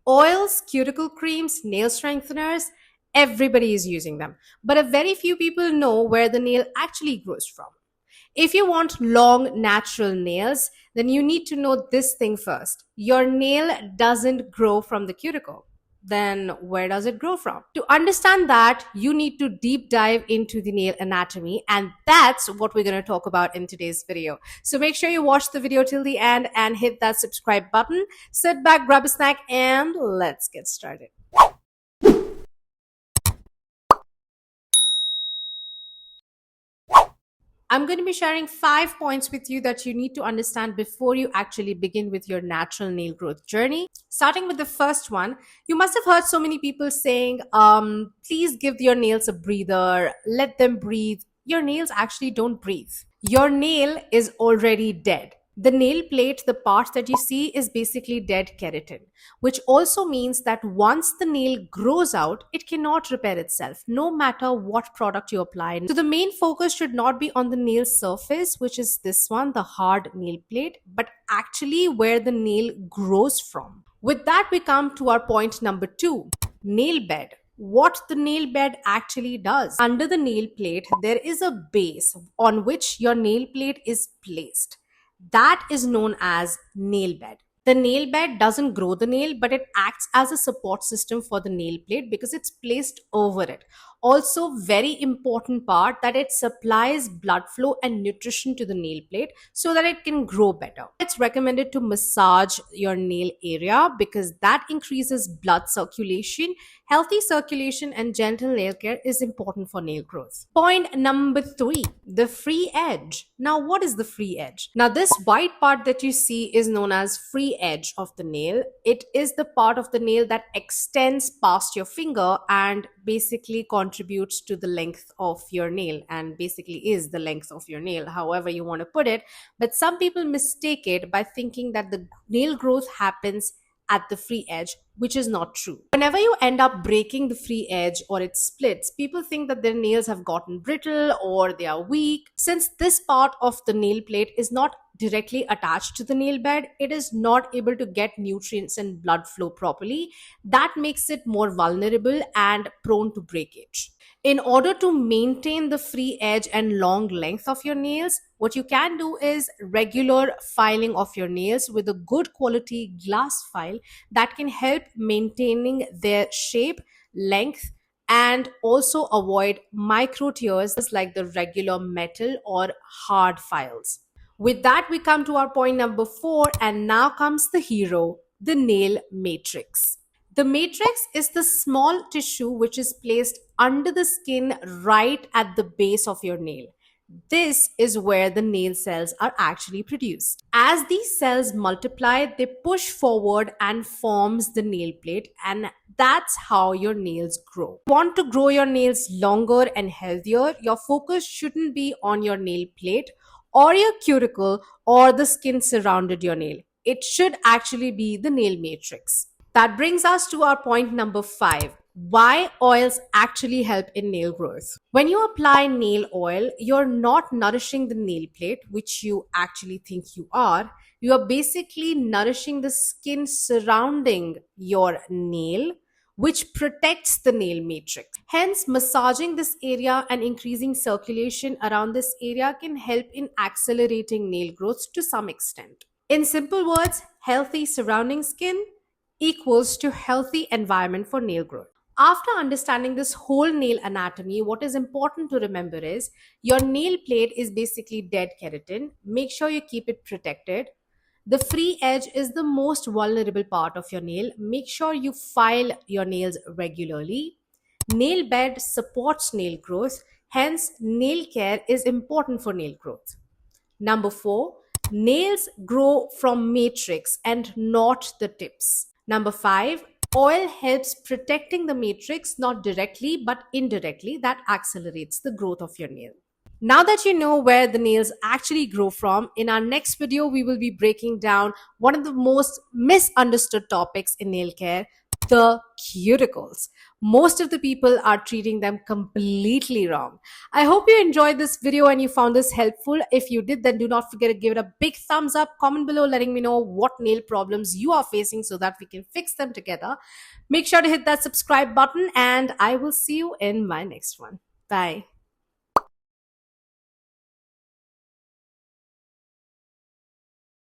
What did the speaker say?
Oils, cuticle creams, nail strengtheners, everybody is using them. But a very few people know where the nail actually grows from. If you want long, natural nails, then you need to know this thing first. Your nail doesn't grow from the cuticle. Then where does it grow from? To understand that, you need to deep dive into the nail anatomy, and that's what we're going to talk about in today's video. So make sure you watch the video till the end and hit that subscribe button. Sit back, grab a snack, and let's get started. I'm going to be sharing 5 points with you that you need to understand before you actually begin with your natural nail growth journey. Starting with the first one, you must have heard so many people saying, please give your nails a breather, let them breathe. Your nails actually don't breathe. Your nail is already dead. The nail plate, the part that you see, is basically dead keratin, which also means that once the nail grows out, it cannot repair itself, no matter what product you apply. So the main focus should not be on the nail surface, which is this one, the hard nail plate, but actually where the nail grows from. With that, we come to our point number 2, nail bed. What the nail bed actually does. Under the nail plate, there is a base on which your nail plate is placed. That is known as nail bed. The nail bed doesn't grow the nail, but it acts as a support system for the nail plate because it's placed over it. Also, very important part, that it supplies blood flow and nutrition to the nail plate so that it can grow better. It's recommended to massage your nail area because that increases blood circulation. Healthy circulation and gentle nail care is important for nail growth. Point number 3, the free edge. Now, what is the free edge? Now, this white part that you see is known as free edge of the nail. It is the part of the nail that extends past your finger and basically contributes to the length of your nail, and basically is the length of your nail, however you want to put it. But some people mistake it by thinking that the nail growth happens at the free edge, which is not true. Whenever you end up breaking the free edge or it splits, people think that their nails have gotten brittle or they are weak. Since this part of the nail plate is not directly attached to the nail bed, it is not able to get nutrients and blood flow properly. That makes it more vulnerable and prone to breakage. In order to maintain the free edge and long length of your nails, what you can do is regular filing of your nails with a good quality glass file that can help maintaining their shape, length, and also avoid micro tears like the regular metal or hard files. With that, we come to our point number 4, and now comes the hero, the nail matrix. The matrix is the small tissue which is placed under the skin right at the base of your nail. This is where the nail cells are actually produced. As these cells multiply, they push forward and forms the nail plate, and that's how your nails grow. If you want to grow your nails longer and healthier, your focus shouldn't be on your nail plate or your cuticle or the skin surrounded your nail. It should actually be the nail matrix. That brings us to our point number 5. Why oils actually help in nail growth. When you apply nail oil, you're not nourishing the nail plate, which you actually think you are. You are basically nourishing the skin surrounding your nail, which protects the nail matrix. Hence, massaging this area and increasing circulation around this area can help in accelerating nail growth to some extent. In simple words, healthy surrounding skin equals to healthy environment for nail growth. After understanding this whole nail anatomy, what is important to remember is your nail plate is basically dead keratin. Make sure you keep it protected. The free edge is the most vulnerable part of your nail. Make sure you file your nails regularly. Nail bed supports nail growth. Hence, nail care is important for nail growth. Number 4, nails grow from matrix and not the tips. Number 5, oil helps protecting the matrix not directly but indirectly. That accelerates the growth of your nail. Now that you know where the nails actually grow from, in our next video, we will be breaking down one of the most misunderstood topics in nail care, the cuticles. Most of the people are treating them completely wrong. I hope you enjoyed this video and you found this helpful. If you did, then do not forget to give it a big thumbs up. Comment below letting me know what nail problems you are facing so that we can fix them together. Make sure to hit that subscribe button and I will see you in my next one. Bye.